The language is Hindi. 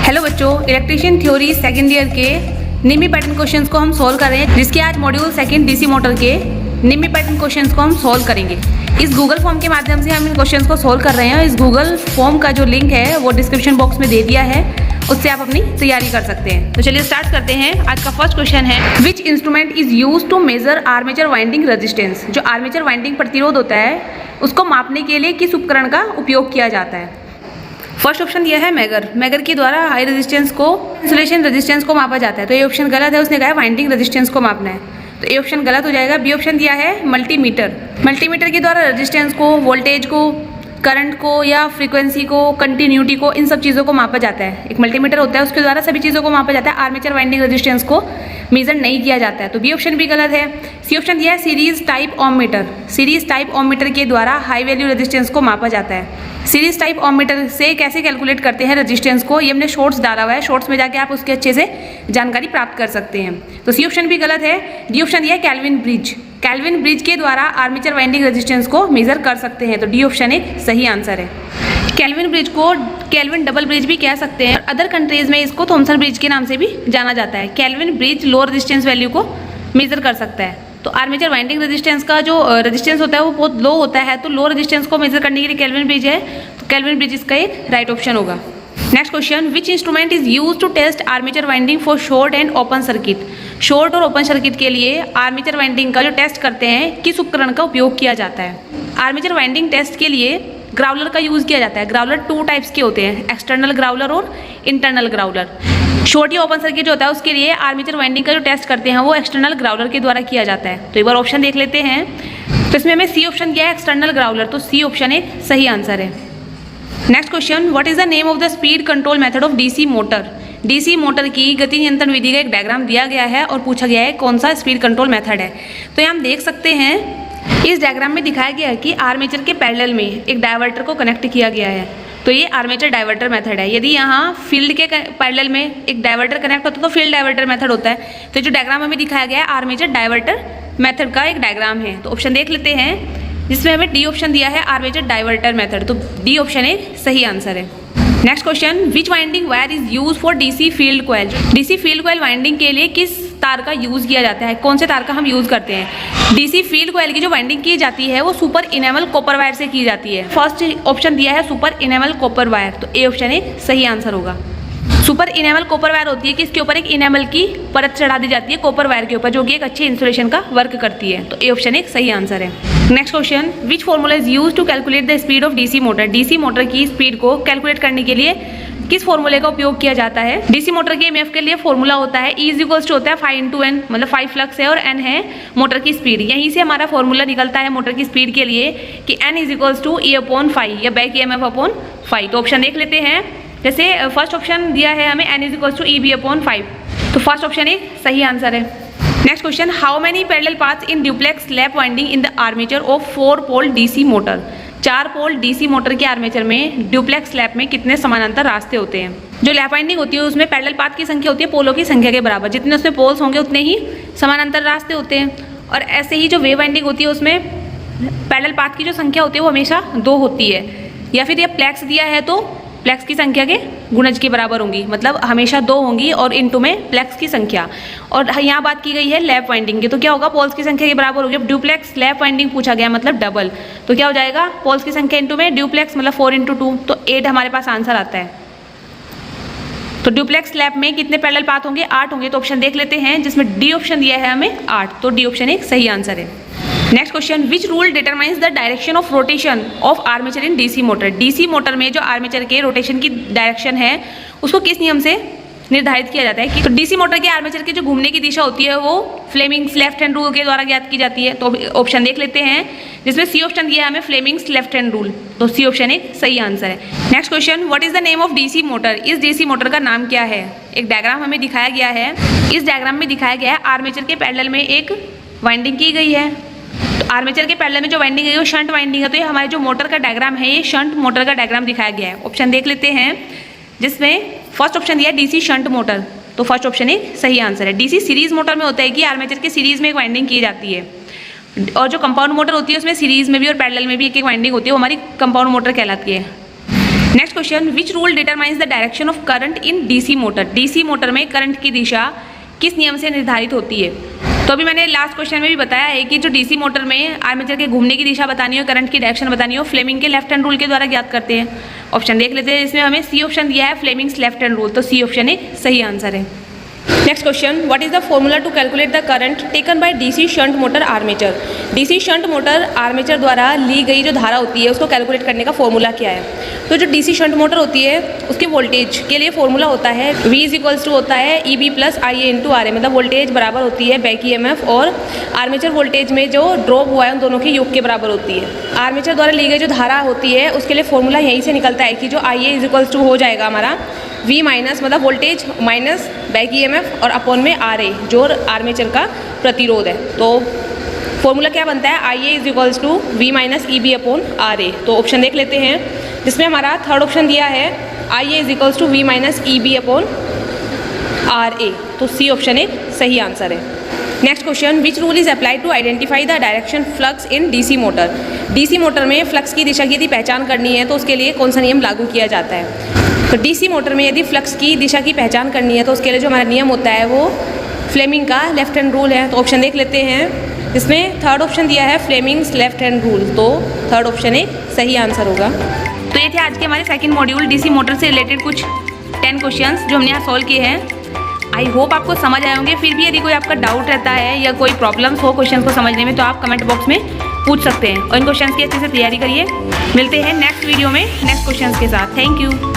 हेलो बच्चों, इलेक्ट्रिशियन थ्योरी सेकंड ईयर के निम्मी पैटर्न क्वेश्चंस को हम सॉल्व कर रहे हैं, जिसके आज मॉड्यूल सेकंड डीसी मोटर के निम्मी पैटर्न क्वेश्चंस को हम सॉल्व करेंगे। इस गूगल फॉर्म के माध्यम से हम इन क्वेश्चंस को सॉल्व कर रहे हैं। इस गूगल फॉर्म का जो लिंक है वो डिस्क्रिप्शन बॉक्स में दे दिया है, उससे आप अपनी तैयारी कर सकते हैं। तो चलिए स्टार्ट करते हैं। आज का फर्स्ट क्वेश्चन है, which instrument is use to measure armature winding resistance. जो आर्मेचर वाइंडिंग प्रतिरोध होता है उसको मापने के लिए किस उपकरण का उपयोग किया जाता है। फर्स्ट ऑप्शन दिया है मैगर के द्वारा हाई रेजिस्टेंस को इंसुलेशन रेजिस्टेंस को मापा जाता है। तो ये ऑप्शन गलत है, उसने कहा है वाइंडिंग रेजिस्टेंस को मापना है, तो ये ऑप्शन गलत हो जाएगा। बी ऑप्शन दिया है मल्टीमीटर के द्वारा रेजिस्टेंस को, वोल्टेज को, करंट को या फ्रीक्वेंसी को, कंटिन्यूटी को, इन सब चीज़ों को मापा जाता है। एक मल्टीमीटर होता है, उसके द्वारा सभी चीज़ों को मापा जाता है। आर्मेचर वाइंडिंग रेजिस्टेंस को मेजर नहीं किया जाता है, तो बी ऑप्शन भी गलत है। सी ऑप्शन दिया है सीरीज टाइप ओम मीटर के द्वारा हाई वैल्यू रेजिस्टेंस को मापा जाता है। सीरीज टाइप ओम मीटर से कैसे कैलकुलेट करते हैं रेजिस्टेंस को, ये हमने शॉर्ट्स डाला हुआ है, शॉर्ट्स में जाके आप उसके अच्छे से जानकारी प्राप्त कर सकते हैं। तो सी ऑप्शन भी गलत है। डी ऑप्शन दिया है कैल्विन ब्रिज के द्वारा आर्मेचर वाइंडिंग रेजिस्टेंस को मेजर कर सकते हैं, तो डी ऑप्शन एक सही आंसर है। कैल्विन ब्रिज को कैल्विन डबल ब्रिज भी कह सकते हैं, और अदर कंट्रीज में इसको थॉमसन ब्रिज के नाम से भी जाना जाता है। Kelvin bridge low resistance value को मेजर कर सकता है। तो आर्मेचर वाइंडिंग रेजिस्टेंस का जो रेजिस्टेंस होता है वो बहुत लो होता है, तो लो रेजिस्टेंस को मेजर करने के लिए कैल्विन ब्रिज है, तो कैल्विन ब्रिज इसका एक राइट ऑप्शन होगा। Next question, which instrument is use to test armature winding for short and open circuit. Short और ओपन सर्किट के लिए आर्मेचर वाइंडिंग का जो टेस्ट करते हैं, किस उपकरण का उपयोग किया जाता है। आर्मेचर वाइंडिंग टेस्ट के लिए ग्राउलर का यूज़ किया जाता है। ग्राउलर टू टाइप्स के होते हैं, एक्सटर्नल ग्राउलर और इंटरनल ग्राउलर। शॉर्ट या ओपन सर्किट जो होता है उसके लिए आर्मेचर वाइंडिंग का जो टेस्ट करते हैं वो एक्सटर्नल ग्राउलर के द्वारा किया जाता है। तो एक बार ऑप्शन देख लेते हैं। तो इसमें हमें सी ऑप्शन किया है एक्सटर्नल ग्राउलर, तो सी ऑप्शन एक सही आंसर है। Next question, what is the name of the speed control method of DC motor. DC motor की गति नियंत्रण विधि का एक डायग्राम दिया गया है और पूछा गया है कौन सा स्पीड कंट्रोल मेथड है। तो यहाँ हम देख सकते हैं, इस डायग्राम में दिखाया गया है कि आर्मेचर के पैरेलल में एक डायवर्टर को कनेक्ट किया गया है, तो ये आर्मेचर डायवर्टर मेथड है। यदि यहाँ फील्ड के पैरेलल में एक डायवर्टर कनेक्ट होता है तो फील्ड डायवर्टर मेथड होता है। तो जो डायग्राम हमें दिखाया गया है आर्मेचर डायवर्टर मेथड का एक डायग्राम है। तो ऑप्शन देख लेते हैं, जिसमें हमें डी ऑप्शन दिया है आर्मेचर डायवर्टर मेथड, तो डी ऑप्शन एक सही आंसर है। Next question, which winding wire is use for DC field coil. DC field coil winding के लिए किस तार का यूज किया जाता है, कौन से तार का हम यूज करते हैं। डीसी फील्ड कॉइल की जो वाइंडिंग की जाती है वो सुपर इनेमल कॉपर वायर से की जाती है। फर्स्ट ऑप्शन दिया है सुपर इनेमल कॉपर वायर, तो ए ऑप्शन एक सही आंसर होगा। सुपर इनेमल कॉपर वायर होती है कि इसके ऊपर एक इनेमल की परत चढ़ा दी जाती है कॉपर वायर के ऊपर, जो कि एक अच्छे इंसुलेशन का वर्क करती है, तो ए ऑप्शन एक सही आंसर है। Next question, which formula is use to calculate the speed of DC motor. DC motor की स्पीड को कैलकुलेट करने के लिए किस फॉर्मूले का उपयोग किया जाता है। डीसी मोटर के ईएमएफ के लिए फॉर्मूला होता है E इक्वल्स टू होता है 5 × n, मतलब 5 फ्लक्स है और n है मोटर की स्पीड। यहीं से हमारा फॉर्मूला निकलता है मोटर की स्पीड के लिए कि n इक्वल्स टू E/5 या बैक EMF/5। तो ऑप्शन देख लेते हैं। जैसे फर्स्ट ऑप्शन दिया है हमें n इक्वल्स टू EB/5, तो फर्स्ट ऑप्शन एक सही आंसर है। Next question, how many parallel paths in duplex lap winding in the armature of 4 pole DC motor. 4 pole DC motor के आर्मेचर में ड्यूप्लेक्स लैप में कितने समानांतर रास्ते होते हैं। जो लैप वाइंडिंग होती है उसमें पैरेलल पाथ की संख्या होती है पोलों की संख्या के बराबर, जितने उसमें पोल्स होंगे उतने ही समानांतर रास्ते होते हैं। और ऐसे ही जो वेव वाइंडिंग होती है उसमें पैरेलल पाथ की जो संख्या होती है वो हमेशा 2 होती है, या फिर ये प्लेक्स दिया है तो प्लेक्स की संख्या के गुणज के बराबर होंगी, मतलब हमेशा 2 होंगी और इनटू में प्लेक्स की संख्या। और यहाँ बात की गई है लैप वाइंडिंग की, तो क्या होगा, पोल्स की संख्या के बराबर होगी। अब ड्यूप्लेक्स लैप वाइंडिंग पूछा गया मतलब डबल, तो क्या हो जाएगा, पोल्स की संख्या इनटू में ड्यूप्लेक्स मतलब 4 × 2, तो 8 हमारे पास आंसर आता है। तो ड्यूप्लेक्स लैप में कितने पैरेलल पाथ होंगे, 8 होंगे। तो ऑप्शन देख लेते हैं, जिसमें डी ऑप्शन दिया है हमें 8, तो डी ऑप्शन एक सही आंसर है। Next question, which rule determines the direction of rotation of armature in DC motor. DC motor में जो आर्मेचर के रोटेशन की डायरेक्शन है उसको किस नियम से निर्धारित किया जाता है कि, तो डीसी मोटर के आर्मेचर के जो घूमने की दिशा होती है वो फ्लेमिंग्स लेफ्ट हैंड रूल के द्वारा ज्ञात की जाती है। तो ऑप्शन देख लेते हैं, जिसमें सी ऑप्शन दिया है हमें फ्लेमिंग्स लेफ्ट हैंड रूल, तो सी ऑप्शन एक सही आंसर है। Next question, what is the name of DC motor. इस डीसी मोटर का नाम क्या है। एक डायग्राम हमें दिखाया गया है, इस डायग्राम में दिखाया गया है आर्मेचर के पैरेलल में एक वाइंडिंग की गई है। तो आर्मेचर के पैरेलल में जो वाइंडिंग है वो शंट वाइंडिंग है, तो ये हमारे जो मोटर का डायग्राम है ये शंट मोटर का डायग्राम दिखाया गया है। ऑप्शन देख लेते हैं, जिसमें फर्स्ट ऑप्शन दिया है डीसी शंट मोटर, तो फर्स्ट ऑप्शन एक सही आंसर है। डीसी सीरीज मोटर में होता है कि आर्मेचर के सीरीज में एक वाइंडिंग की जाती है, और जो कंपाउंड मोटर होती है उसमें सीरीज में भी और पैरेलल में भी एक एक वाइंडिंग होती है, वो हमारी कंपाउंड मोटर कहलाती है। Next question, which rule determines the direction of current in DC motor. DC motor में करंट की दिशा किस नियम से निर्धारित होती है। तो अभी मैंने लास्ट क्वेश्चन में भी बताया है कि जो डीसी मोटर में आर्मेचर के घूमने की दिशा बतानी हो, करंट की डायरेक्शन बतानी हो, फ्लेमिंग के लेफ्ट हैंड रूल के द्वारा ज्ञात करते हैं। ऑप्शन देख लेते हैं, इसमें हमें सी ऑप्शन दिया है, फ्लेमिंग्स लेफ्ट हैंड रूल, तो सी ऑप्शन एक सही आंसर है। Next question, what is the formula to calculate the current taken by DC shunt motor armature. DC shunt motor armature द्वारा ली गई जो धारा होती है उसको कैलकुलेट करने का फॉर्मूला क्या है। तो जो डीसी शंट मोटर होती है उसके वोल्टेज के लिए फॉर्मूला होता है V इक्वल्स टू होता है EB plus IA into RA, मतलब वोल्टेज बराबर होती है बैक EMF और आर्मेचर वोल्टेज में जो ड्रॉप हुआ है उन दोनों के योग के बराबर होती है। आर्मेचर द्वारा ली गई जो धारा होती है उसके लिए फॉर्मूला यहीं से निकलता है कि जो IA इक्वल्स टू हो जाएगा हमारा V माइनस, मतलब वोल्टेज माइनस बैक EMF और अपॉन में RA जो आर्मेचर का प्रतिरोध है। तो फॉर्मूला क्या बनता है, IA is equals to V minus EB upon RA। तो ऑप्शन देख लेते हैं, जिसमें हमारा थर्ड ऑप्शन दिया है IA is equals to V minus EB upon RA, तो सी ऑप्शन एक सही आंसर है। Next question, which rule is applied to identify the direction flux in DC motor. DC motor में फ्लक्स की दिशा की यदि पहचान करनी है तो उसके लिए कौन सा नियम लागू किया जाता है। तो डीसी मोटर में यदि फ्लक्स की दिशा की पहचान करनी है तो उसके लिए जो हमारा नियम होता है वो फ्लेमिंग का लेफ्ट हैंड रूल है। तो ऑप्शन देख लेते हैं, इसमें थर्ड ऑप्शन दिया है फ्लेमिंग्स लेफ्ट हैंड रूल, तो थर्ड ऑप्शन एक सही आंसर होगा। तो ये थे आज के हमारे सेकंड मॉड्यूल डीसी मोटर से रिलेटेड कुछ 10 क्वेश्चंस जो हमने यहाँ सॉल्व किए हैं। आई होप आपको समझ आए होंगे। फिर भी यदि कोई आपका डाउट रहता है या कोई प्रॉब्लम्स हो क्वेश्चन को समझने में तो आप कमेंट बॉक्स में पूछ सकते हैं और इन क्वेश्चन की अच्छे से तैयारी करिए। मिलते हैं नेक्स्ट वीडियो में नेक्स्ट क्वेश्चन के साथ। Thank you.